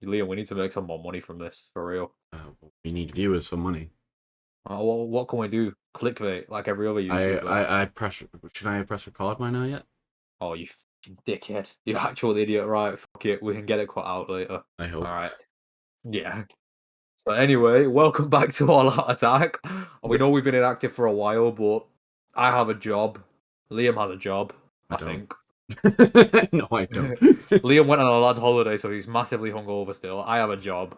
Liam, we need to make some more money from this for real. We need viewers for money. What can we do? Clickbait like every other YouTuber. I press. Should I press record by now yet? Oh, you dickhead! You actual idiot! Right, fuck it. We can get it cut out later. I All hope. right. Yeah. So anyway, welcome back to All Out Attack. We know we've been inactive for a while, but I have a job. Liam has a job. I I don't. think. No, I don't. Liam went on a lad's holiday, so he's massively hungover still. I have a job,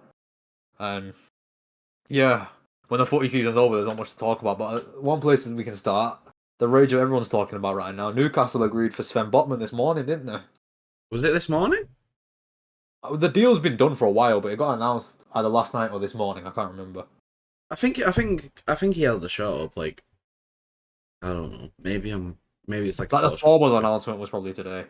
and yeah, when the footy season's over, there's not much to talk about. But one place that we can start, the rage that everyone's talking about right now. Newcastle agreed for Sven Botman this morning, didn't they? Was it this morning? The deal's been done for a while, but it got announced either last night or this morning. I can't remember. I think he held the shot up. Like, I don't know. Maybe it's like Like the formal announcement was probably today.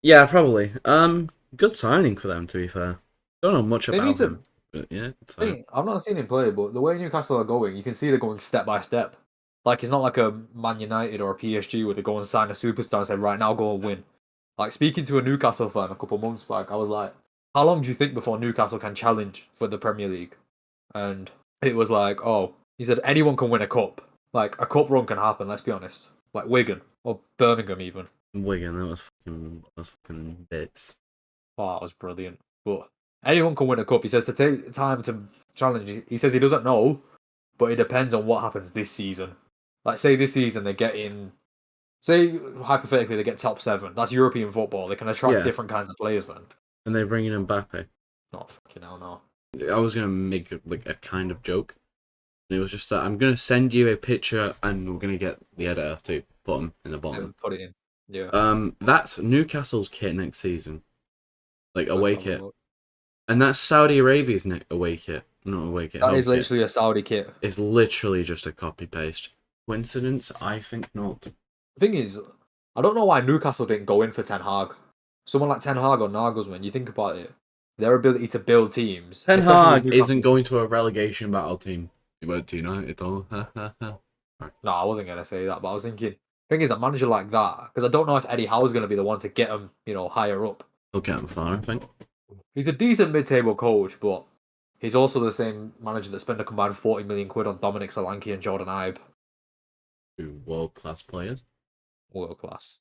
Yeah, probably. Good signing for them. To be fair, don't know much They need about to. him, but yeah, good signing. I've not seen him play, but the way Newcastle are going, you can see they're going step by step. Like it's not like a Man United or a PSG where they go and sign a superstar and say, "Right now, go and win." Like speaking to a Newcastle fan a couple months back, I was like, "How long do you think before Newcastle can challenge for the Premier League?" And it was like, "Oh," he said, "Anyone can win a cup. Like a cup run can happen. Let's be honest. Like Wigan or Birmingham even." Wigan, that was fucking bits. Oh, that was brilliant. But anyone can win a cup. He says to take time to challenge. He says he doesn't know, but it depends on what happens this season. Like, say this season they get in, say hypothetically they get top 7. That's European football. They can attract Yeah. different kinds of players then. And they bring in Mbappe. Oh, fucking hell, no. I was gonna make like a kind of joke. And it was just that I'm gonna send you a picture, and we're gonna get the editor to put him in the bottom. Put it in. Yeah. That's Newcastle's kit next season, like away Let's have a kit, look. and that's Saudi Arabia's away kit, not away kit. That home is kit. literally a Saudi kit. It's literally just a copy paste. Coincidence? I think not. The thing is, I don't know why Newcastle didn't go in for Ten Hag. Someone like Ten Hag or Nagelsmann, you think about it, their ability to build teams. Ten especially with Hag Newcastle- isn't going to a relegation battle team. He went to United though. No, I wasn't gonna say that, but I was thinking. Thing is, a manager like that, because I don't know if Eddie Howe's going to be the one to get him, higher up. He'll get him far, I think. He's a decent mid-table coach, but he's also the same manager that spent a combined 40 million quid on Dominic Solanke and Jordan Ibe. Two world-class players. World class.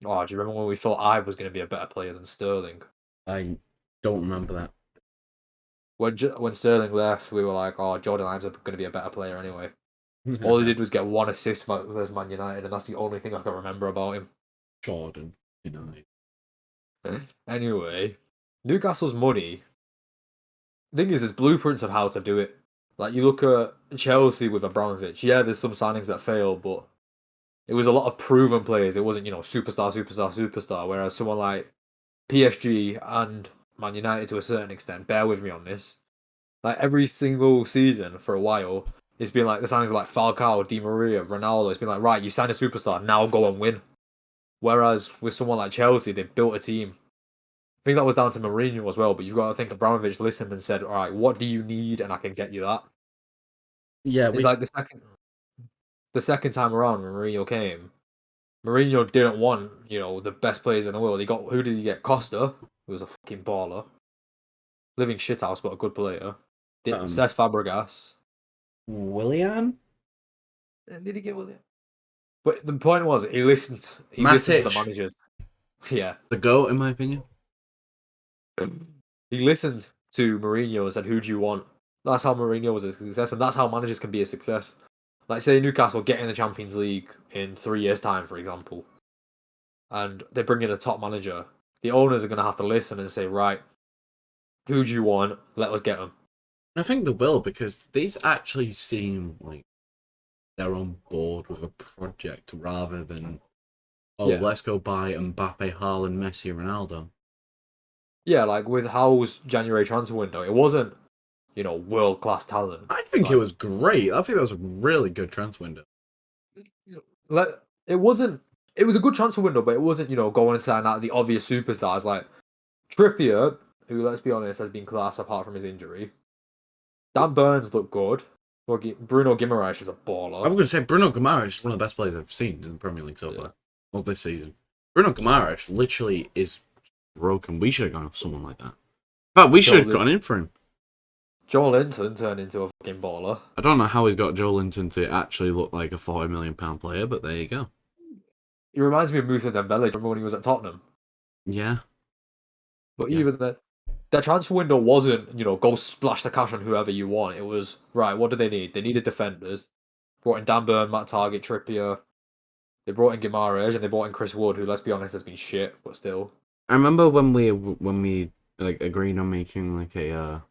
Oh, do you remember when we thought Ibe was going to be a better player than Sterling? I don't remember that. When Sterling left, we were like, oh, Jordan Ibe's going to be a better player anyway. All he did was get 1 assist versus Man United, and that's the only thing I can remember about him. Jordan United. Anyway, Newcastle's money. The thing is, there's blueprints of how to do it. Like you look at Chelsea with Abramovich. Yeah, there's some signings that fail, but it was a lot of proven players. It wasn't, superstar. Whereas someone like PSG and Man United to a certain extent, bear with me on this. Like every single season for a while, it's been like the signings like Falcao, Di Maria, Ronaldo. It's been like, right, you signed a superstar, now go and win. Whereas with someone like Chelsea, they built a team. I think that was down to Mourinho as well, but you've got to think Abramovich listened and said, all right, what do you need? And I can get you that. Yeah, It's like the second time around when Mourinho came, Mourinho didn't want, the best players in the world. Who did he get? Costa, who was a fucking baller. Living shithouse, but a good player. Cesc Fabregas. Willian? Did he get William? But the point was, he listened to the managers. Yeah. The GOAT, in my opinion. He listened to Mourinho and said, who do you want? That's how Mourinho was a success, and that's how managers can be a success. Like, say Newcastle get in the Champions League in 3 years' time, for example, and they bring in a top manager. The owners are going to have to listen and say, right, who do you want? Let us get them. I think they will, because these actually seem like they're on board with a project rather than, let's go buy Mbappe, Haaland, Messi, Ronaldo. Yeah, like with Howe's January transfer window, it wasn't, world-class talent. I think it was great. I think that was a really good transfer window. It wasn't. It was a good transfer window, but it wasn't, going and sign out the obvious superstars like Trippier, who, let's be honest, has been class apart from his injury. Dan Burns looked good. Bruno Guimaraes is a baller. I'm going to say Bruno Guimaraes is one of the best players I've seen in the Premier League so far. Well, this season. Bruno Guimaraes literally is broken. We should have gone for someone like that. But we should have gone in for him. Joe Linton turned into a fucking baller. I don't know how he's got Joe Linton to actually look like a £40 million player, but there you go. He reminds me of Moussa Dembele. Remember when he was at Tottenham? Yeah. But even then, their transfer window wasn't, go splash the cash on whoever you want. It was, right, what do they need? They needed defenders. Brought in Dan Burn, Matt Target, Trippier. They brought in Guimaraes and they brought in Chris Wood, who, let's be honest, has been shit, but still. I remember when we like agreed on making like a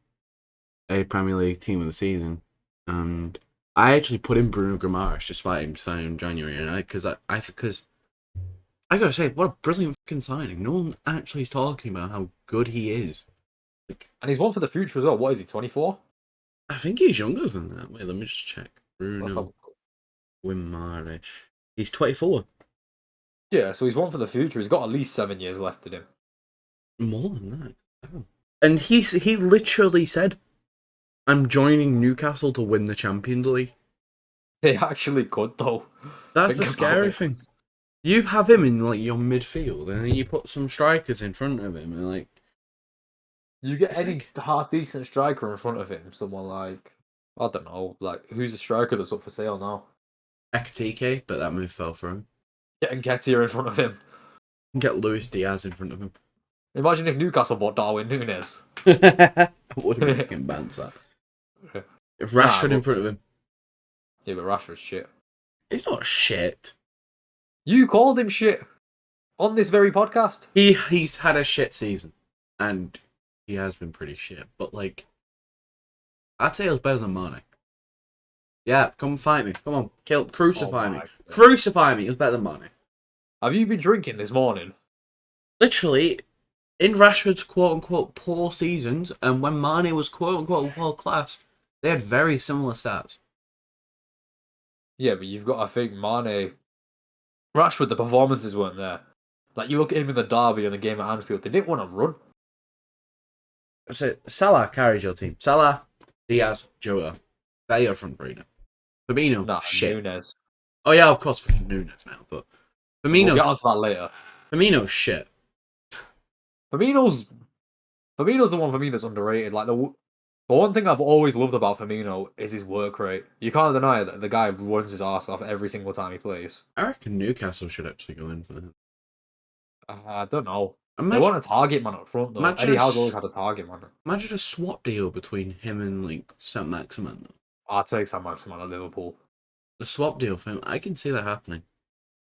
Premier League team of the season, and I actually put in Bruno Guimaraes despite him signing in January, and because I gotta say, what a brilliant fucking signing. No one actually is talking about how good he is. And he's one for the future as well. What is he, 24? I think he's younger than that. Wait, let me just check. Bruno Guimaraes. He's 24. Yeah, so he's one for the future. He's got at least 7 years left in him. More than that. Damn. And he literally said, I'm joining Newcastle to win the Champions League. They actually could, though. That's the scary thing. You have him in like your midfield, and then you put some strikers in front of him, and like you get any half decent striker in front of him, someone like, I don't know, like who's a striker that's up for sale now? Ekitike, but that move fell through. Get Nketiah in front of him. Get Luis Diaz in front of him. Imagine if Newcastle bought Darwin Nunez. That would have been fucking banter. If Rashford in front of him. Yeah, but Rashford's shit. He's not shit. You called him shit on this very podcast. He's had a shit season, and he has been pretty shit. But like, I'd say it was better than Mane. Yeah, come fight me. Come on, crucify me. Crucify me. It was better than Mane. Have you been drinking this morning? Literally, in Rashford's quote-unquote poor seasons, and when Mane was quote-unquote world-class, they had very similar stats. Yeah, but you've got to think, Mane... Rashford, the performances weren't there. Like, you look at him in the derby and the game at Anfield, they didn't want to run. So, Salah carries your team. Salah, Diaz, Jota. They're your front three now. Firmino, Nah, shit. Nunez. Oh yeah, of course, for Nunez now, but Firmino... We'll get onto that later. Firmino's shit. Firmino's the one for me that's underrated. Like, the one thing I've always loved about Firmino is his work rate. You can't deny that the guy runs his arse off every single time he plays. I reckon Newcastle should actually go in for him. I don't know. They want a target man up front, though. Eddie Howe's always had a target man. Imagine a swap deal between him and, like, St. Maximin. I'll take St. Maximin at Liverpool. A swap deal for him. I can see that happening.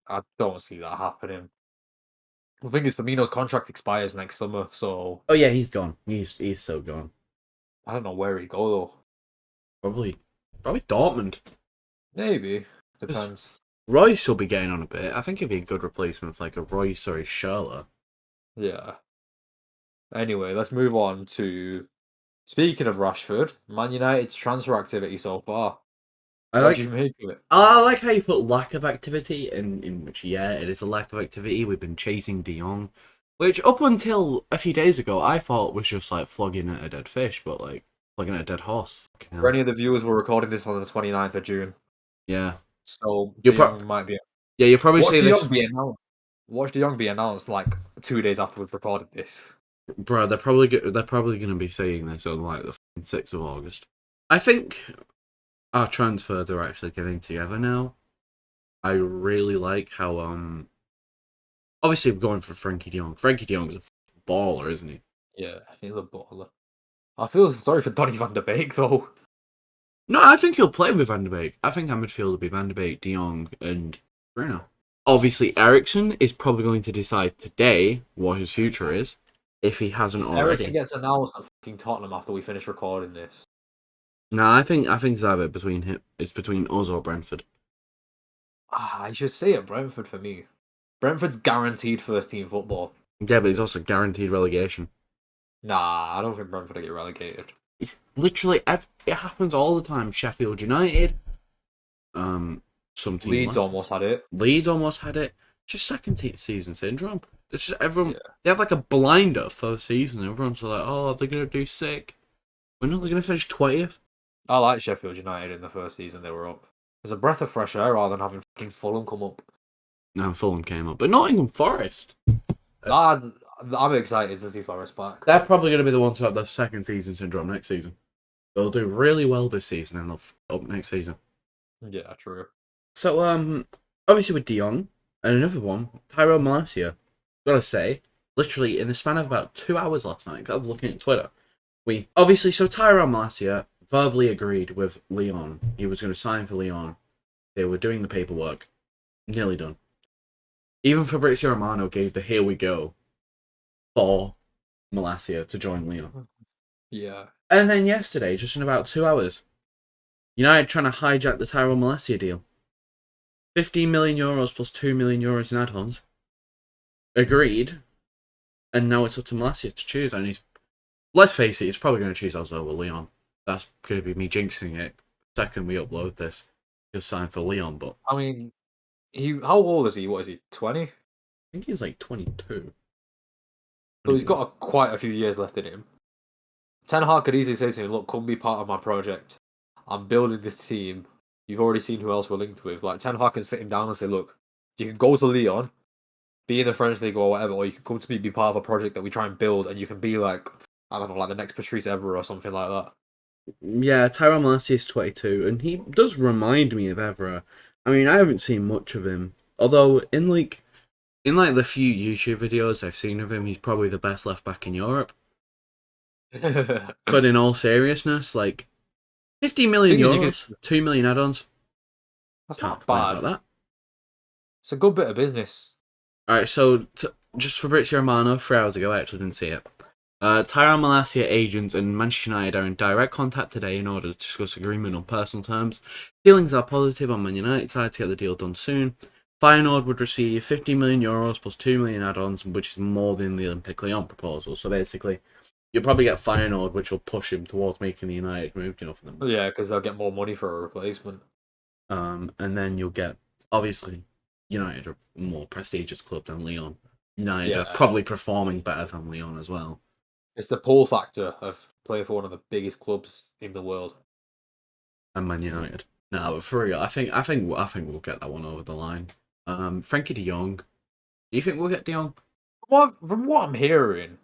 I don't see that happening. The thing is, Firmino's contract expires next summer, so... Oh yeah, he's gone. He's so gone. I don't know where he'd go, though. Probably Dortmund. Maybe. Depends. Royce will be getting on a bit. I think he'd be a good replacement for like a Royce or a Schürrle. Yeah. Anyway, let's move on to... Speaking of Rashford, Man United's transfer activity so far. What do you make of it? I like how you put lack of activity, in which, yeah, it is a lack of activity. We've been chasing De Jong, which up until a few days ago, I thought was just like flogging at a dead fish, but like flogging at a dead horse. For any of the viewers, we're recording this on the 29th of June. Yeah. So De Jong might be... Yeah, you'll probably see this... Watch De Jong be announced like 2 days after we've recorded this. Bro, they're probably going to be saying this on like the 6th of August. I think our transfers are actually getting together now. I really like how obviously we're going for Frankie de Jong. Frankie de Jong's a baller, isn't he? Yeah, he's a baller. I feel sorry for Donny van de Beek though. No, I think he'll play with Van de Beek. I think our midfield will be Van de Beek, De Jong, and Bruno. Obviously, Eriksen is probably going to decide today what his future is, if he hasn't already. Eriksen gets announced at fucking Tottenham after we finish recording this. No, I think it's either between him. It's between us or Brentford. I should say at Brentford for me. Brentford's guaranteed first team football. Yeah, but it's also guaranteed relegation. Nah, I don't think Brentford will get relegated. It's literally it happens all the time. Sheffield United, some teams. Leeds almost had it. Leeds almost had it. Just second season syndrome. It's just everyone. Yeah. They have like a blinder first season. Everyone's like, "Oh, they're gonna do sick." Well, no, they're gonna finish 20th. I like Sheffield United in the first season they were up. It was a breath of fresh air rather than having fucking Fulham come up. No, Fulham came up, but Nottingham Forest. Nah, I'm excited to see Forest back. They're probably going to be the ones to have their second season syndrome next season. They'll do really well this season and they'll up next season. Yeah, true. So, obviously with De Jong, and another one, Tyrone Malacia. Gotta say, literally in the span of about 2 hours last night, I was looking at Twitter. So Tyrone Malacia verbally agreed with Lyon. He was going to sign for Lyon. They were doing the paperwork. Nearly done. Even Fabrizio Romano gave the here we go for Malacia to join Lyon. Yeah. And then yesterday, just in about 2 hours, United trying to hijack the Tyrone Malacia deal. 15 million euros plus 2 million euros in add-ons. Agreed. And now it's up to Malacia to choose. And let's face it, he's probably going to choose us over Lyon. That's going to be me jinxing it. Second we upload this, he'll sign for Lyon. But I mean, how old is he? What is he? 20? I think he's like 22. So he's got quite a few years left in him. Ten Hag could easily say to him, "Look, come be part of my project. I'm building this team. You've already seen who else we're linked with." Like Ten Hag can sit him down and say, "Look, you can go to Lyon, be in the French league or whatever, or you can come to me, be part of a project that we try and build, and you can be like, I don't know, like the next Patrice Evra or something like that." Yeah, Tyrone Malacia is 22, and he does remind me of Evra. I mean, I haven't seen much of him, although in the few YouTube videos I've seen of him, he's probably the best left back in Europe. But in all seriousness, like 50 million euros, 2 million add-ons. That's Can't not complain bad. about that. It's a good bit of business. Alright, so just Fabrizio Romano, 3 hours ago, I actually didn't see it. Tyrone Malacia agents and Manchester United are in direct contact today in order to discuss agreement on personal terms. Feelings are positive on Man United side to get the deal done soon. Feyenoord would receive 50 million euros plus 2 million add-ons, which is more than the Olympique Lyon proposal. So basically, you'll probably get Feyenoord, which will push him towards making the United move, for them. Yeah, because they'll get more money for a replacement. And then you'll get, obviously, United are a more prestigious club than Lyon. United are probably performing better than Lyon as well. It's the pull factor of playing for one of the biggest clubs in the world. And Man United. No, but for real, I think we'll get that one over the line. Frankie De Jong. Do you think we'll get De Jong? From what I'm hearing,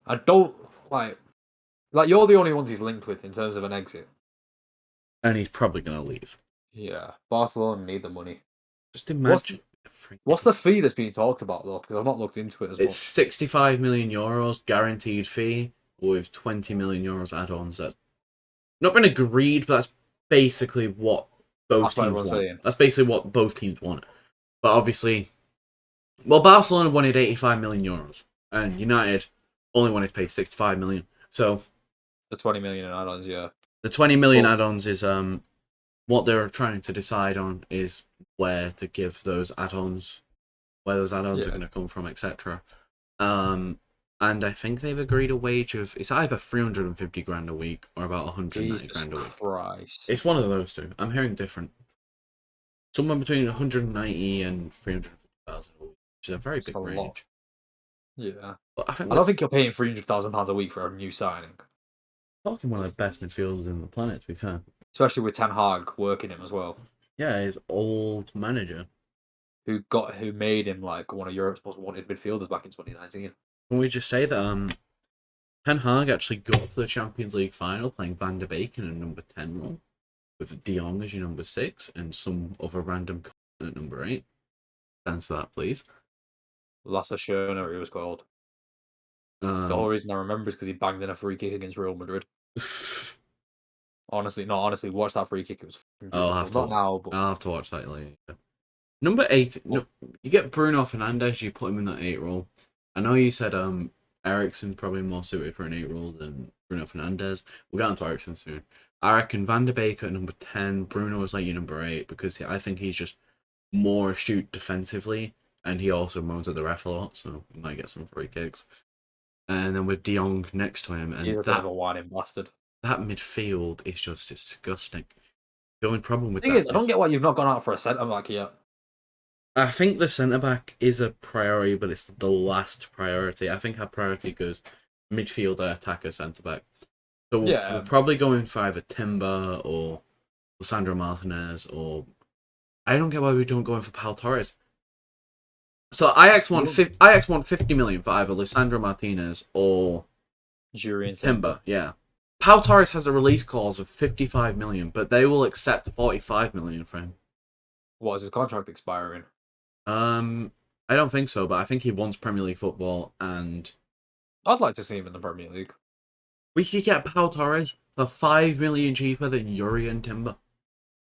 I don't like you're the only ones he's linked with in terms of an exit. And he's probably gonna leave. Yeah, Barcelona need the money. Just imagine. What's the fee that's being talked about though? Because I've not looked into it as much. It's 65 million euros guaranteed fee with 20 million euros add-ons. That's not been agreed, but that's basically what both teams want. Saying. That's basically what both teams want. But obviously, Barcelona wanted 85 million euros, and United only wanted to pay 65 million. So the 20 million in add-ons, yeah. The 20 million add-ons is what they're trying to decide on is where to give those add-ons, where those add-ons are going to come from, etc. And I think they've agreed a wage of, it's either 350 grand a week or about 190 grand a week. Christ. It's one of those two. I'm hearing different. Somewhere between 190 and 350,000 a week, which is a very big range. Lot. Yeah. But I don't think you're paying £300,000 a week for a new signing. Talking one of the best midfielders in the planet, to be fair. Especially with Ten Hag working him as well. Yeah, his old manager. Who made him like one of Europe's most wanted midfielders back in 2019. Can we just say that Ten Hag actually got to the Champions League final playing Van der Beek in a number 10 role, with De Jong as your number 6 and some other random at number 8. Answer that, please. Lasse Schöner, he was called. The whole reason I remember is because he banged in a free kick against Real Madrid. Honestly, watch that free kick. It was I'll have to watch that later. Number 8, no, you get Bruno Fernandes, you put him in that 8 role. I know you said Eriksen's probably more suited for an 8 role than Bruno Fernandes. We'll get onto Eriksen soon. I reckon Van der Beek at number 10, Bruno is like your number 8, because I think he's just more astute defensively, and he also moans at the ref a lot, so he might get some free kicks. And then with De Jong next to him, and he's a bit of a whining bastard. That midfield is just disgusting. The only problem with that is, I don't get why you've not gone out for a centre back yet. I think the centre back is a priority, but it's the last priority. I think our priority goes midfielder, attacker, centre back. So we're probably going for either Timber or Lisandro Martinez, or I don't get why we don't go in for Pau Torres. So Ajax want 50 million for either Lisandro Martinez or Jury and Timber. Yeah. Pau Torres has a release clause of 55 million, but they will accept 45 million for him. What is his contract expiring? I don't think so, but I think he wants Premier League football, and I'd like to see him in the Premier League. we could get Pau Torres for 5 million cheaper than Yuri and Timber.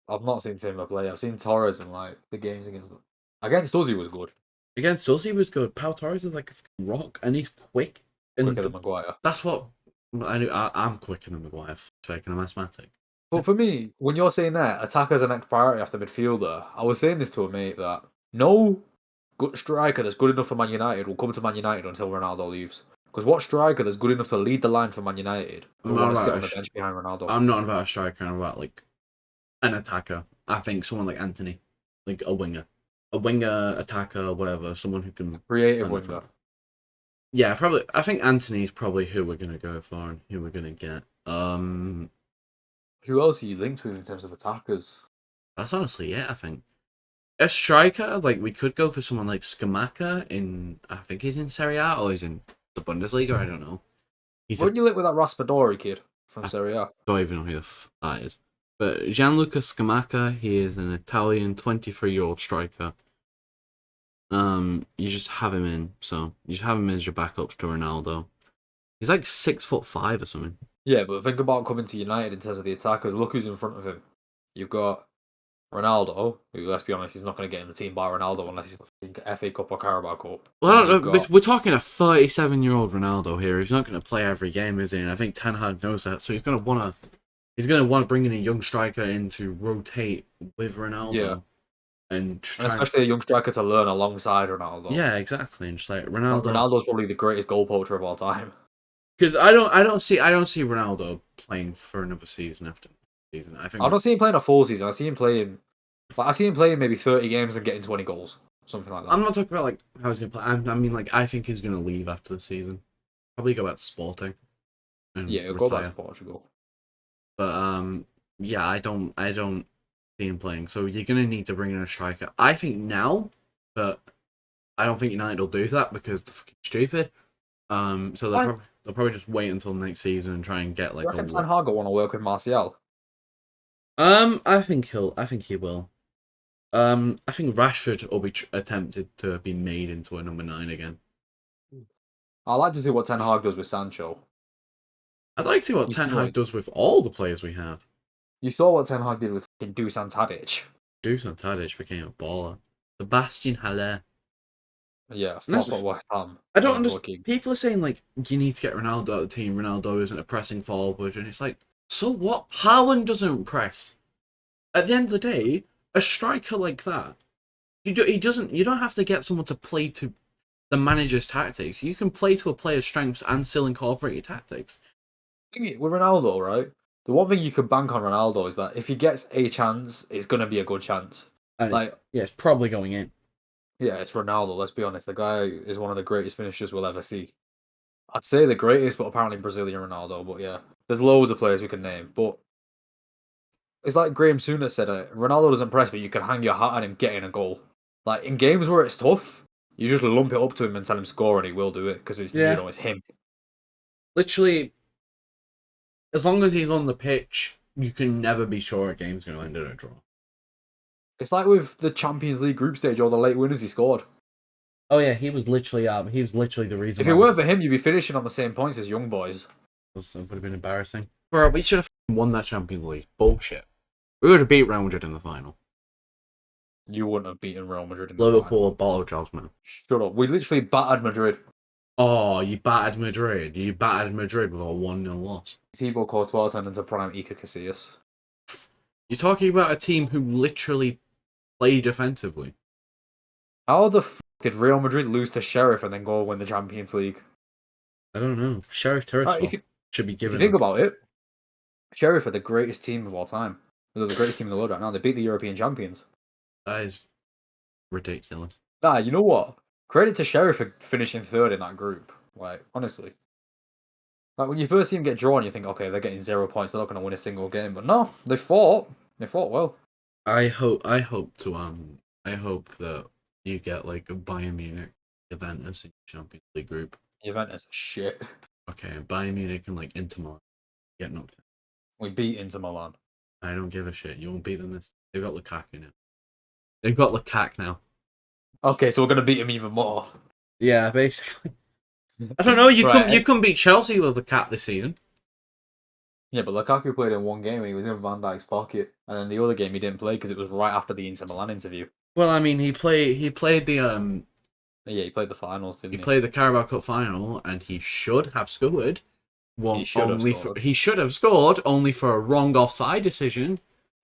I've not seen Timber play. I've seen Torres in like the games against them. Against us, he was good. Against us, he was good. Pau Torres is like a rock, and he's quick. And Quicker than Maguire. that's what I'm quicker than Maguire. Taking a asthmatic. But for me, when you're saying that attacker's the next priority after midfielder, I was saying this to a mate that no good striker that's good enough for Man United will come to Man United until Ronaldo leaves. Because what striker that's good enough to lead the line for Man United will want to sit on the bench behind Ronaldo? I'm not about a striker. I'm about like an attacker. I think someone like Anthony, like a winger, attacker, whatever. Someone who can Creative winger. Yeah, probably. I think Anthony's probably who we're gonna go for and who we're gonna get. Who else are you linked with in terms of attackers? That's honestly it. I think a striker, like we could go for someone like Scamacca in. I think he's in Serie A or he's in the Bundesliga. I don't know. Weren't you linked with that Raspadori kid from Serie A? Don't even know who that is. But Gianluca Scamacca, he is an Italian 23-year-old striker. You just have him in, so you just have him as your backup to Ronaldo. He's like 6'5" or something. Yeah, but think about coming to United in terms of the attackers. Look who's in front of him. You've got Ronaldo, who, let's be honest, he's not going to get in the team by Ronaldo unless he's in FA Cup or Carabao Cup. Well, I don't know. We're talking a 37-year-old Ronaldo here. He's not going to play every game, is he? And I think Ten Hag knows that, so he's going to want to bring in a young striker in to rotate with Ronaldo. Yeah. And especially a young striker to learn alongside Ronaldo. Yeah, exactly. And just like Ronaldo's probably the greatest goal poacher of all time. Because I don't see Ronaldo playing for another season after season. I don't see him playing a full season. I see him playing maybe 30 games and getting 20 goals, something like that. I'm not talking about like how he's gonna play. I mean, like I think he's gonna leave after the season. Probably go back to Sporting. Yeah, he'll go back to Portugal. But yeah, I don't see him playing. So you're gonna need to bring in a striker. I think now, but I don't think United will do that because they're fucking stupid. So they'll probably just wait until next season and try and get like. Ten Hag will want to work with Martial. I think he will. I think Rashford will be attempted to be made into a number 9 again. I'd like to see what Ten Hag does with Sancho. I'd like to see what Ten Hag does with all the players we have. You saw what Ten Hag did with Dusan Tadic. Dusan Tadic became a baller. Sebastian Haller. Yeah, that's what West Ham. I don't understand. People are saying like you need to get Ronaldo out of the team. Ronaldo isn't a pressing forward, and it's like, so what? Haaland doesn't press. At the end of the day, a striker like that, you don't have to get someone to play to the manager's tactics. You can play to a player's strengths and still incorporate your tactics. With Ronaldo, right? The one thing you can bank on Ronaldo is that if he gets a chance, it's going to be a good chance. And it's probably going in. Yeah, it's Ronaldo, let's be honest. The guy is one of the greatest finishers we'll ever see. I'd say the greatest, but apparently Brazilian Ronaldo. But yeah, there's loads of players we can name. But it's like Graham Souness said, Ronaldo doesn't press, but you can hang your hat on him getting a goal. Like, in games where it's tough, you just lump it up to him and tell him score, and he will do it, because it's him. Literally, as long as he's on the pitch, you can never be sure a game's going to end in a draw. It's like with the Champions League group stage, all the late winners he scored. Oh yeah, he was literally the reason. If it weren't for him, you'd be finishing on the same points as young boys. That would have been embarrassing. Bro, we should have won that Champions League. Bullshit. We would have beat Real Madrid in the final. You wouldn't have beaten Real Madrid in the final. Liverpool bottle jobs, man. Shut up. We literally battered Madrid. Oh, you battered Madrid. You battered Madrid with a 1-0 loss. Thibaut Courtois turned into prime Iker Casillas. You're talking about a team who literally play defensively. How the f*** did Real Madrid lose to Sheriff and then go win the Champions League? I don't know. Sheriff Tiraspol should be given. If you think about it, Sheriff are the greatest team of all time. They're the greatest team in the world right now. They beat the European champions. That is ridiculous. Nah, you know what? Credit to Sheriff for finishing third in that group. Like, honestly. Like, when you first see them get drawn, you think, okay, they're getting 0 points. They're not going to win a single game. But no, they fought. They fought well. I hope that You get like a Bayern Munich, Juventus in the Champions League group. Juventus are shit. Okay, Bayern Munich and like Inter Milan get knocked out. We beat Inter Milan. I don't give a shit. You won't beat them this. They've got Lukaku now. They've got Lukaku now. Okay, so we're gonna beat him even more. Yeah, basically. I don't know. You Right. can beat Chelsea with Lukaku this season. Yeah, but Lukaku played in one game and he was in Van Dijk's pocket, and then the other game he didn't play because it was right after the Inter Milan interview. Well, I mean, he played the Yeah, he played the finals, he didn't he? played the Carabao Cup final, and he should have scored. He should have scored. He should have scored only for a wrong offside decision.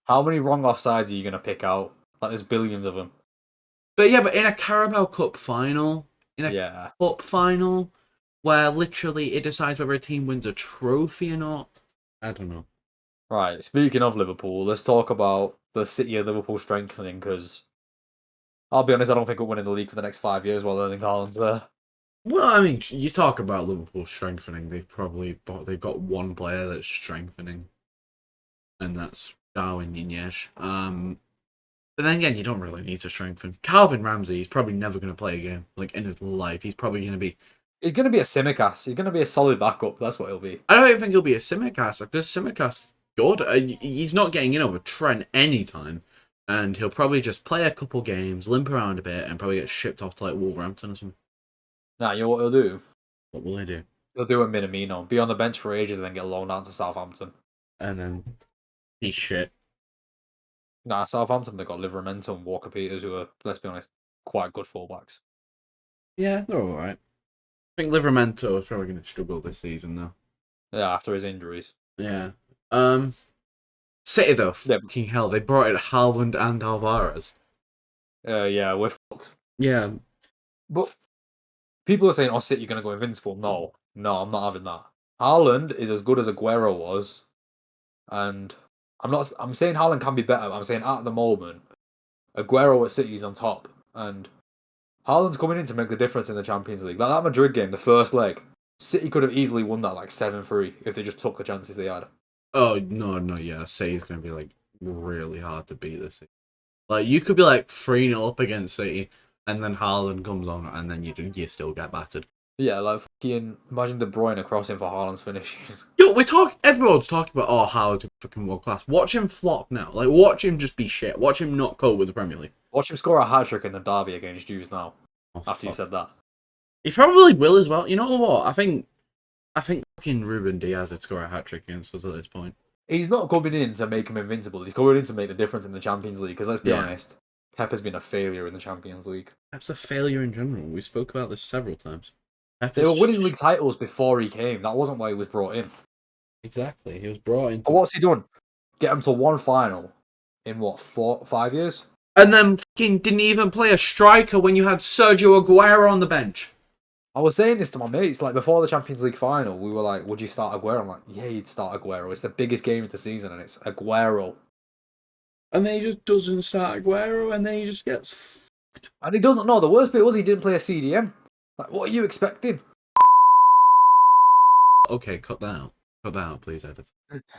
How many wrong offsides are you gonna pick out? Like, there's billions of them. But yeah, but in a Carabao Cup final, in a Yeah. cup final, where literally it decides whether a team wins a trophy or not. I don't know. Right. Speaking of Liverpool, let's talk about the City of Liverpool strengthening. Because I'll be honest, I don't think we're winning the league for the next 5 years while Erling Haaland's there. Well, I mean, you talk about Liverpool strengthening. They've got one player that's strengthening, and that's Darwin Nunez. But then again, you don't really need to strengthen. Calvin Ramsey is probably never going to play a game like in his life. He's probably going to be. He's gonna be a Simicast. He's gonna be a solid backup. That's what he'll be. I don't even think he'll be a Simicast. Like this Simicast, good. He's not getting in over Trent anytime, and he'll probably just play a couple games, limp around a bit, and probably get shipped off to like Wolverhampton or something. Nah, you know what he'll do? What will they do? He'll do a Minamino, be on the bench for ages, and then get loaned out to Southampton. And then he's shit. Nah, Southampton, they've got Livramento and Walker Peters, who are, let's be honest, quite good fullbacks. Yeah, they're all right. I think Livramento is probably going to struggle this season though. Yeah, after his injuries. Yeah. City though, Yeah. fucking hell, they brought in Haaland and Alvarez. Yeah, we're fucked. Yeah. But people are saying, "Oh, City, you're gonna go invincible." No, I'm not having that. Haaland is as good as Aguero was, and I'm not. I'm saying Haaland can be better. But I'm saying at the moment, Aguero at City is on top, and Haaland's coming in to make the difference in the Champions League. Like that Madrid game, the first leg, City could have easily won that like 7-3 if they just took the chances they had. Oh no, yeah. City's going to be like really hard to beat this season. Like you could be like 3-0 up against City, and then Haaland comes on, and then you still get battered. Yeah, like fucking imagine De Bruyne crossing for Haaland's finishing. Yo, everyone's talking about Haaland's fucking world class. Watch him flop now. Like watch him just be shit. Watch him not cope with the Premier League. Watch him score a hat trick in the derby against Jews now. Oh, After you said that, he probably will as well. You know what? I think fucking Ruben Diaz would score a hat trick against us at this point. he's not coming in to make him invincible. He's coming in to make the difference in the Champions League. Because let's be Yeah. honest, Pep has been a failure in the Champions League. Pep's a failure in general. We spoke about this several times. Pep They is were winning league titles before he came. That wasn't why he was brought in. Exactly. He was brought in. But what's he done? Get him to one final in what 5 years? And then fucking didn't even play a striker when you had Sergio Aguero on the bench. I was saying this to my mates, like before the Champions League final, we were like, would you start Aguero? I'm like, yeah, you'd start Aguero. It's the biggest game of the season, and it's Aguero. And then he just doesn't start Aguero, and then he just gets fucked. And he doesn't know. The worst bit was he didn't play a CDM. Like, what are you expecting? Okay, cut that out. Cut that out, please, edit.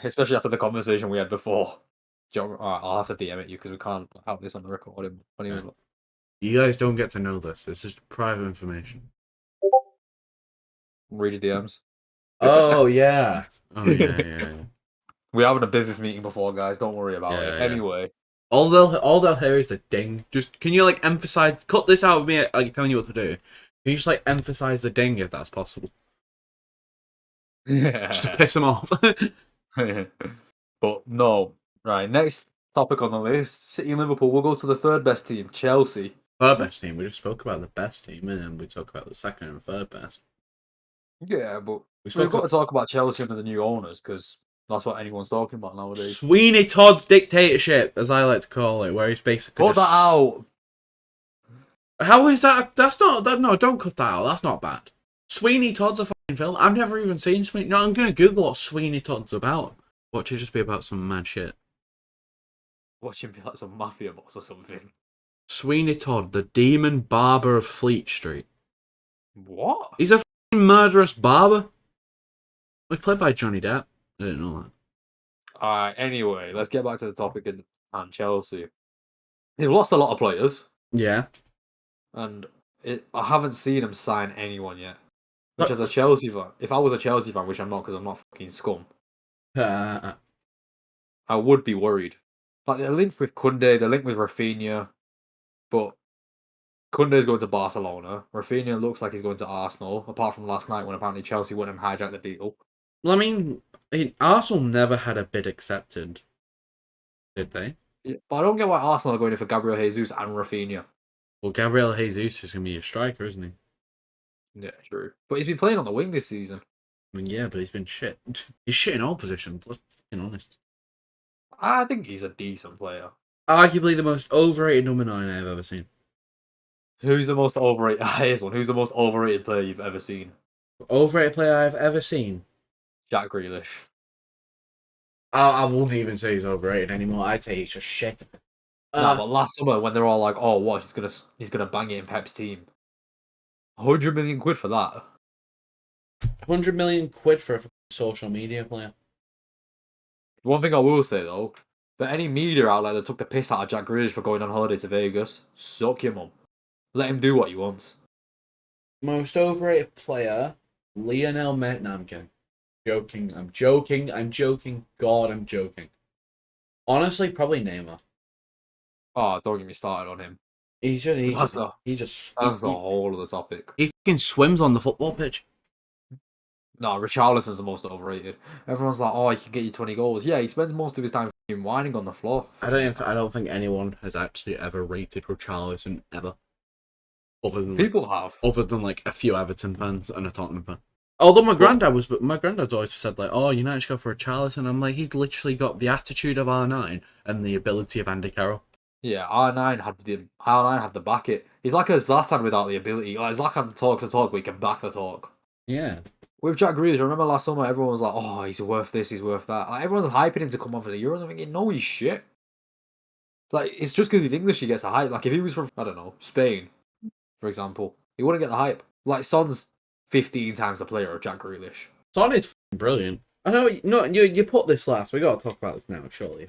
Especially after the conversation we had before. Alright, I'll have to DM it you because we can't have this on the recording. Anyways, Yeah. You guys don't get to know this. It's just private information. read your DMs. Oh, yeah. Oh, yeah. We're having a business meeting before, guys. Don't worry about it. Yeah. Anyway. All they'll hear is the ding. Just, can you, like, emphasize... Cut this out of me, like, telling you what to do. Can you just, like, emphasize the ding if that's possible? Yeah. Just to piss them off. But no. Right, next topic on the list. City and Liverpool. We'll go to the third best team, Chelsea. Third best team. We just spoke about the best team, and then we talk about the second and third best. Yeah, but We we've got to talk about Chelsea under the new owners because that's what anyone's talking about nowadays. Sweeney Todd's dictatorship, as I like to call it, where he's basically Cut that out. How is that? That's not that. No, don't cut that out. That's not bad. Sweeney Todd's a fucking film. I've never even seen Sweeney. No, I'm gonna Google what Sweeney Todd's about. Watch it just be about some mad shit. Watch him be like some mafia boss or something. Sweeney Todd, the demon barber of Fleet Street. What? He's a fucking murderous barber. He's played by Johnny Depp. I didn't know that. Alright, anyway, let's get back to the topic and Chelsea. They've lost a lot of players. Yeah. and I haven't seen him sign anyone yet. Which, as a But, Chelsea fan, if I was a Chelsea fan, which I'm not because I'm not fucking scum, I would be worried. Like they're linked with Kunde, they're linked with Rafinha, but Kunde's going to Barcelona. Rafinha looks like he's going to Arsenal, apart from last night when apparently Chelsea went and hijacked the deal. well, Arsenal never had a bid accepted, did they? Yeah, but I don't get why Arsenal are going in for Gabriel Jesus and Rafinha. Well, Gabriel Jesus is going to be a striker, isn't he? Yeah, true. But he's been playing on the wing this season. Yeah, but he's been shit. He's shit in all positions, let's be honest. I think he's a decent player. Arguably the most overrated number 9 I've ever seen. Who's the most overrated? Here's one. Who's the most overrated player you've ever seen? Overrated player I've ever seen. Jack Grealish. I wouldn't even say he's overrated anymore. I'd say he's just shit. Nah, but last summer when they're all like, "Oh, what? He's gonna bang it in Pep's team." 100 million quid for that. 100 million quid for a social media player. One thing I will say though, that any media outlet that took the piss out of Jack Grealish for going on holiday to Vegas, suck your mum. Let him do what he wants. Most overrated player, Lionel Messi. No, I'm kidding. Joking. I'm joking. I'm joking. God, I'm joking. Honestly, probably Neymar. Oh, don't get me started on him. He's just, he That's just, a he just, that's a whole other topic. he fucking swims on the football pitch. No, Richarlison's the most overrated. Everyone's like, "Oh, he can get you 20 goals." Yeah, he spends most of his time whining on the floor. I don't think anyone has actually ever rated Richarlison ever, People have. other than like a few Everton fans and a Tottenham fan. Although my granddad's always said like, "Oh, United should go for Richarlison." I'm like, he's literally got the attitude of R9 and the ability of Andy Carroll. Yeah, R9 had the back it. He's like a Zlatan without the ability. Like Zlatan talks the talk, but he can back the talk. Yeah. With Jack Grealish, I remember last summer everyone was like, "Oh, he's worth this, he's worth that." Like everyone's hyping him to come on for the Euros. I'm thinking, no, he's shit. Like it's just because he's English, he gets the hype. Like if he was from I don't know Spain, for example, he wouldn't get the hype. Like Son's 15 times the player of Jack Grealish. Son is brilliant. I know. No, you put this last. We got to talk about this now. Surely,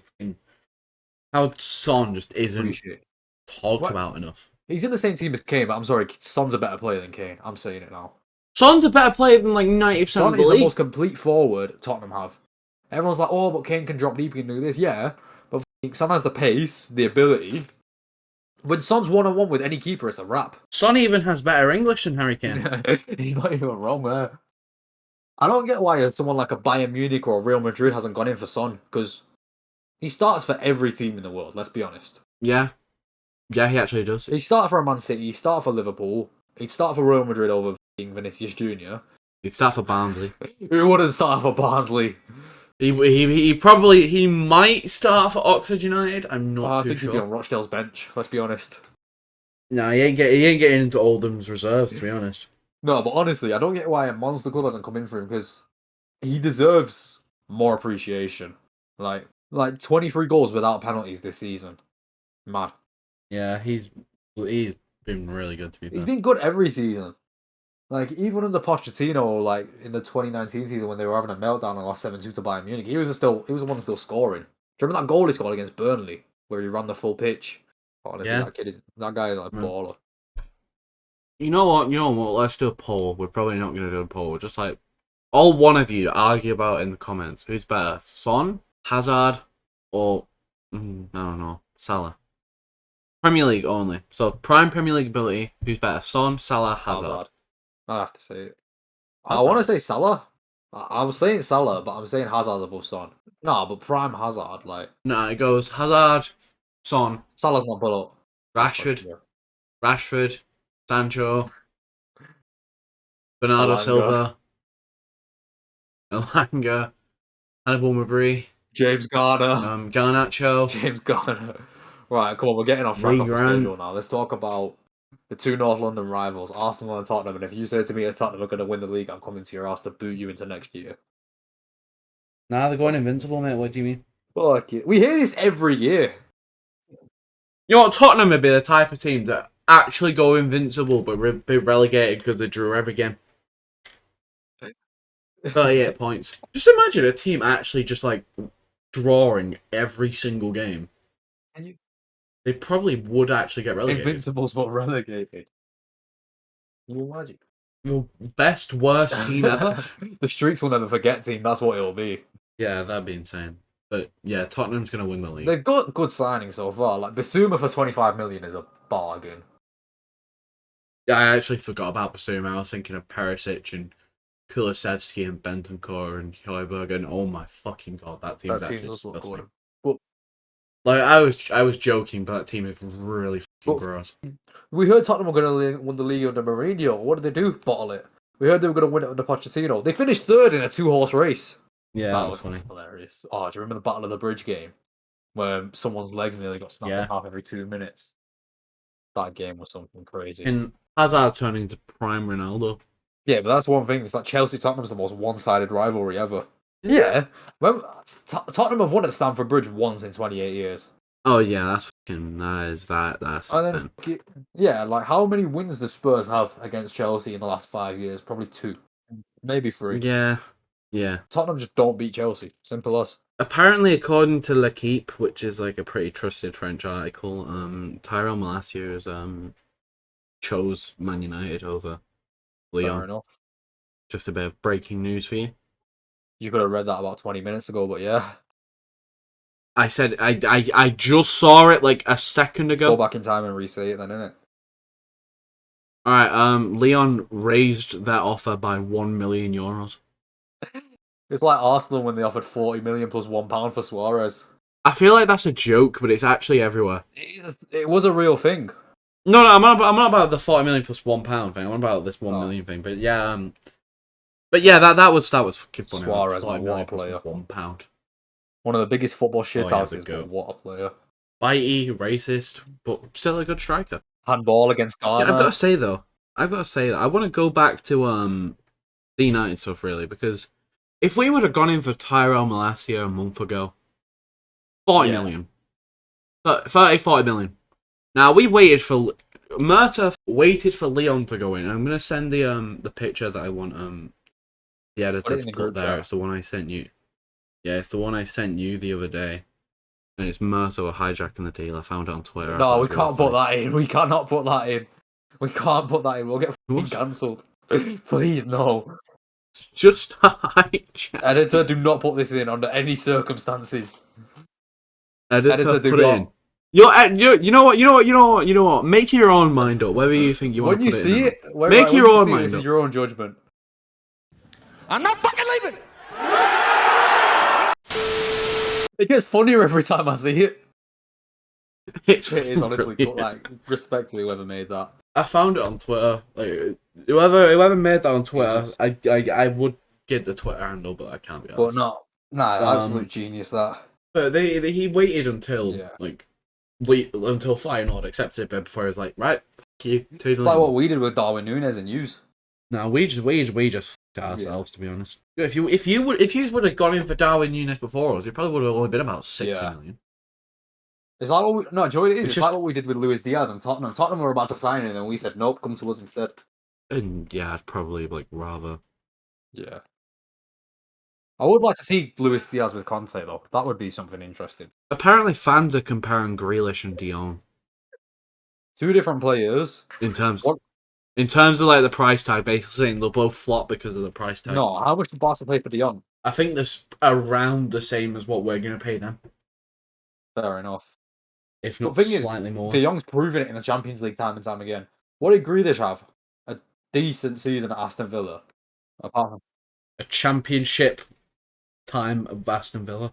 how Son just isn't Appreciate. talked What? about enough. He's in the same team as Kane, but I'm sorry, Son's a better player than Kane. I'm saying it now. Son's a better player than like 90% Son of the is the league. most complete forward Tottenham have. Everyone's like, "Oh, but Kane can drop deep, he can do this." Yeah, but Son has the pace, the ability. When Son's 1-on-1 with any keeper, it's a wrap. Son even has better English than Harry Kane. He's not even wrong there. I don't get why someone like a Bayern Munich or a Real Madrid hasn't gone in for Son, because he starts for every team in the world, let's be honest. Yeah, yeah, he actually does. He started for Man City, he started for Liverpool, he'd start for Real Madrid over Vinicius Jr. He'd start for Barnsley. Who wouldn't start for Barnsley? He might start for Oxford United. I'm not I too think he'd be sure. on Rochdale's bench, let's be honest. No, he ain't getting into Oldham's reserves, to be honest. No, but honestly, I don't get why a monster club hasn't come in for him, because he deserves more appreciation. Like 23 goals without penalties this season. Mad. Yeah, he's been really good, to be He's fair. been good every season. Like, even under Pochettino, like, in the 2019 season when they were having a meltdown and lost 7-2 to Bayern Munich, he was the one still scoring. Do you remember that goal he scored against Burnley, where he ran the full pitch? Honestly, Yeah. that guy is like a baller. You know what? Let's do a poll. We're probably not going to do a poll. Just like all one of you argue about in the comments. Who's better, Son, Hazard, or I don't know, Salah? Premier League only. So prime Premier League ability. Who's better, Son, Salah, Hazard? I have to say it. I Hazard. want to say Salah. I was saying Salah, but I'm saying Hazard above Son. No, but prime Hazard, like... No, it goes Hazard, Son, Salah's not put up. Rashford, Sancho, Bernardo Elanga. Silva, Elanga, Hannibal Mabry, James Garner. Garnacho. James Garner. Right, come on, we're getting off track of the schedule now. Let's talk about the two North London rivals, Arsenal and Tottenham. And if you say to me that Tottenham are going to win the league, I'm coming to your house to boot you into next year. Nah, they're going invincible, mate. What do you mean? Fuck it. We hear this every year. You know what? Tottenham would be the type of team that actually go invincible but be relegated because they drew every game. 38 points. Just imagine a team actually just like drawing every single game. They probably would actually get relegated. Invincibles but relegated. Can you imagine? Your best, worst team ever? The streaks will never forget team, that's what it'll be. Yeah, that'd be insane. But yeah, Tottenham's going to win the league. They've got good signings so far. Like Basuma for 25 million is a bargain. Yeah, I actually forgot about Basuma. I was thinking of Perisic and Kulusevski and Bentancur and Højbjerg, and oh my fucking god, that team's actually disgusting. But like I was joking, but that team is really fucking gross. We heard Tottenham were going to win the league under Mourinho. What did they do? Bottle it. We heard they were going to win it under Pochettino. They finished third in a 2-horse race. Yeah, that was funny. Hilarious. Oh, do you remember the Battle of the Bridge game? Where someone's legs nearly got snapped in half every 2 minutes. That game was something crazy. And Hazard turning into prime Ronaldo. Yeah, but that's one thing. It's like Chelsea-Tottenham's the most one-sided rivalry ever. Yeah. Well, Tottenham have won at Stamford Bridge once in 28 years. Oh yeah, that's fucking that's insane. Yeah, like how many wins do Spurs have against Chelsea in the last 5 years? Probably 2, maybe 3. Yeah. Tottenham just don't beat Chelsea. Simple as. Apparently, according to L'Equipe, which is like a pretty trusted French article, Tyrell Malacios chose Man United over Lyon. Fair enough. Just a bit of breaking news for you. You could have read that about 20 minutes ago, but yeah. I said I just saw it like a second ago. Go back in time and re-say it then, innit? Alright, Lyon raised their offer by €1 million. It's like Arsenal when they offered 40 million plus £1 for Suarez. I feel like that's a joke, but it's actually everywhere. It was a real thing. No, I'm not about the 40 million plus £1 thing. I'm about this 1 million thing. But yeah, that was fucking funny. Suarez, like, what a player. £1. One of the biggest football shithouses, but what a player. Bitey, racist, but still a good striker. Handball against Ghana. Yeah, I've got to say that I want to go back to the United stuff really, because if we would have gone in for Tyrell Malacia a month ago, 40 million. 40 million. Now, we waited for... Murta waited for Leon to go in. I'm going to send the picture that I want the editor to put there. It's the one I sent you. Yeah, it's the one I sent you the other day. And it's Murta hijacking the deal. I found it on Twitter. No, we can't put that in. We cannot put that in. We can't put that in. We'll get cancelled. Please, no. Just a hijack. Editor, do not put this in under any circumstances. Editor put it in. You know what? Make your own mind up. Whether you think you want to put it in. Make your own mind up. This is your own judgment. I'm not fucking leaving. It gets funnier every time I see it. It is honestly like respect to whoever made that. I found it on Twitter. Like whoever made that on Twitter, I would get the Twitter handle, but I can't be honest. But absolute genius that. But he waited until until Feyenoord accepted it before he was like, right, fuck you. It's like what we did with Darwin Nunez and Hughes. No, we just fucked ourselves, to be honest. If you would have gone in for Darwin Nunez before us, it probably would have only been about 60 million. It's like what Joey, it's like what we did with Luis Diaz and Tottenham. Tottenham were about to sign him, and we said nope, come to us instead. And yeah, I'd probably rather. Yeah. I would like to see Luis Diaz with Conte though. That would be something interesting. Apparently, fans are comparing Grealish and Dion. 2 different players. In terms of like the price tag, basically saying they'll both flop because of the price tag. No, how much did Barca pay for Dion? I think that's around the same as what we're going to pay them. Fair enough. If not slightly more. De Jong's proven it in the Champions League time and time again. What did Grealish have? A decent season at Aston Villa. Apart from a championship time of Aston Villa.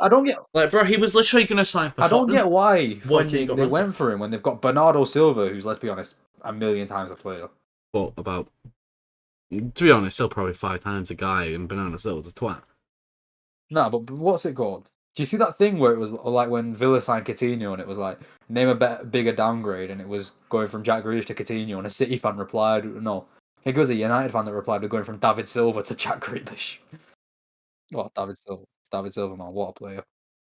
I don't get... Like, bro, he was literally going to sign for Tottenham. I don't get why they went for him when they've got Bernardo Silva, who's, let's be honest, 1,000,000 times a player. But to be honest, still probably 5 times a guy, and Bernardo Silva's a twat. No, but what's it called? Do you see that thing where it was like when Villa signed Coutinho and it was like, name a bigger downgrade, and it was going from Jack Grealish to Coutinho, and a City fan replied, no. I think it was a United fan that replied, we're going from David Silva to Jack Grealish. Oh, David Silva, man, what a player.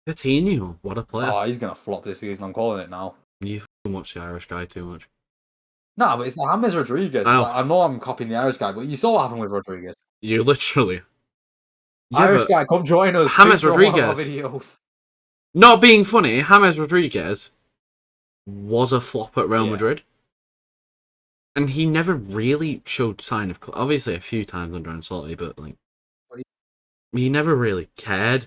Coutinho, what a player. Oh, he's going to flop this season, I'm calling it now. You watch the Irish guy too much. No, but it's not James Rodriguez. I know I'm copying the Irish guy, but you saw what happened with Rodriguez. You literally... Irish guy, come join us. James Rodriguez. Videos. Not being funny, James Rodriguez was a flop at Real Madrid. And he never really showed sign of... Obviously, a few times under Ancelotti, but like he never really cared.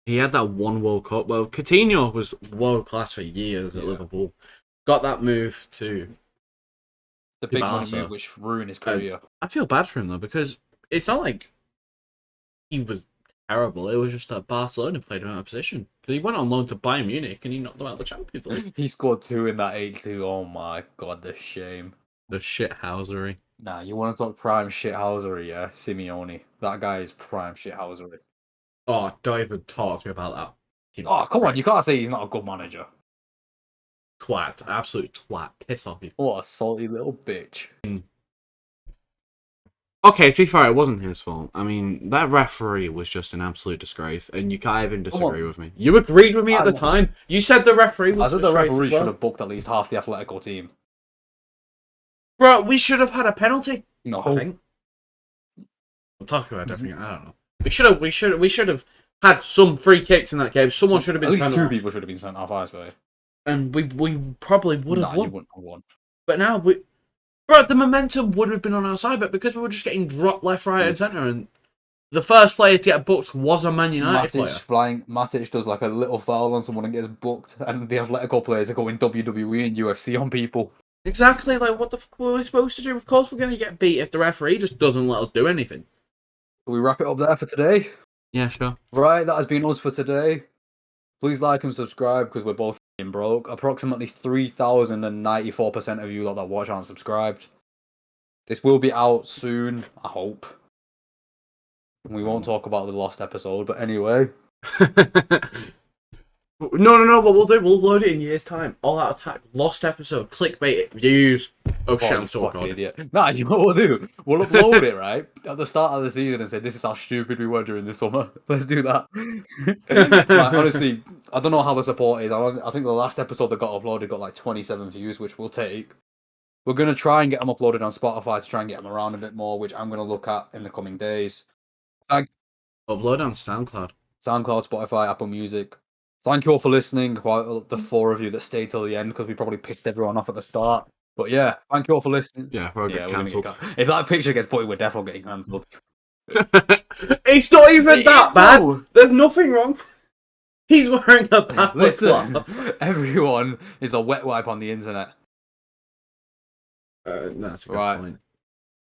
He had that one World Cup. Well, Coutinho was world class for years at Liverpool. Got that move to the big money Barca. move, which ruined his career. I feel bad for him though, because it's not like he was terrible. It was just that Barcelona played him out of position. Because he went on loan to Bayern Munich and he knocked them out of the Champions League. He scored 2 in that 8-2. Oh my god, the shame. The shithousery. Nah, you want to talk prime shithousery, yeah? Simeone. That guy is prime shithousery. Oh, don't even talk to me about that. Oh, come on, you can't say he's not a good manager. Twat. Absolute twat. Piss off you. What a salty little bitch. Okay, to be fair, it wasn't his fault. I mean, that referee was just an absolute disgrace, and you can't even disagree with me. You agreed with me at the time. You said the referee was I said the referee should have booked at least half the Atletico team. Bro, we should have had a penalty. No. I think. We'll talk about everything. I don't know. We should have had some free kicks in that game. Someone should have been at sent least 2 off. people should have been sent off, I say. And we probably would have You won. wouldn't have won. But now bro, the momentum would have been on our side, but because we were just getting dropped left, right, and centre, and the first player to get booked was a Man United player. Matic does like a little foul on someone and gets booked, and the Atletico players are going WWE and UFC on people. Exactly, like what the fuck were we supposed to do? Of course we're going to get beat if the referee just doesn't let us do anything. Shall we wrap it up there for today? Yeah, sure. Right, that has been us for today. Please like and subscribe because we're both f***ing broke. Approximately 3,094% of you that watch aren't subscribed. This will be out soon, I hope. We won't talk about the lost episode, but anyway. No. What we'll do, we'll load it in years' time. All Out Attack, lost episode, clickbait, views. Oh shit, I'm still recording. Idiot. Nah, you know what we'll do? We'll upload it, right? At the start of the season and say, this is how stupid we were during the summer. Let's do that. Like, honestly, I don't know how the support is. I think the last episode that got uploaded got like 27 views, which we'll take. We're going to try and get them uploaded on Spotify to try and get them around a bit more, which I'm going to look at in the coming days. Upload on SoundCloud. SoundCloud, Spotify, Apple Music. Thank you all for listening, the 4 of you that stayed till the end, because we probably pissed everyone off at the start. But yeah, thank you all for listening. Yeah, we're going to get cancelled. If that picture gets put in, we're definitely getting cancelled. It's not even that bad. No. There's nothing wrong. He's wearing a bad Listen, everyone is a wet wipe on the internet. That's a good point.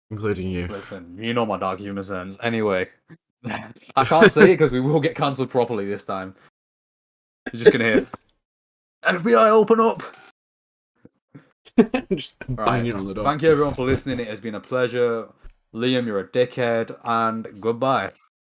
Including you. Listen, you know my dark humour sense. Anyway, I can't say it because we will get cancelled properly this time. You're just going to hear, FBI, open up! Just banging on the door. Thank you everyone for listening. It has been a pleasure. Liam, you're a dickhead, and goodbye.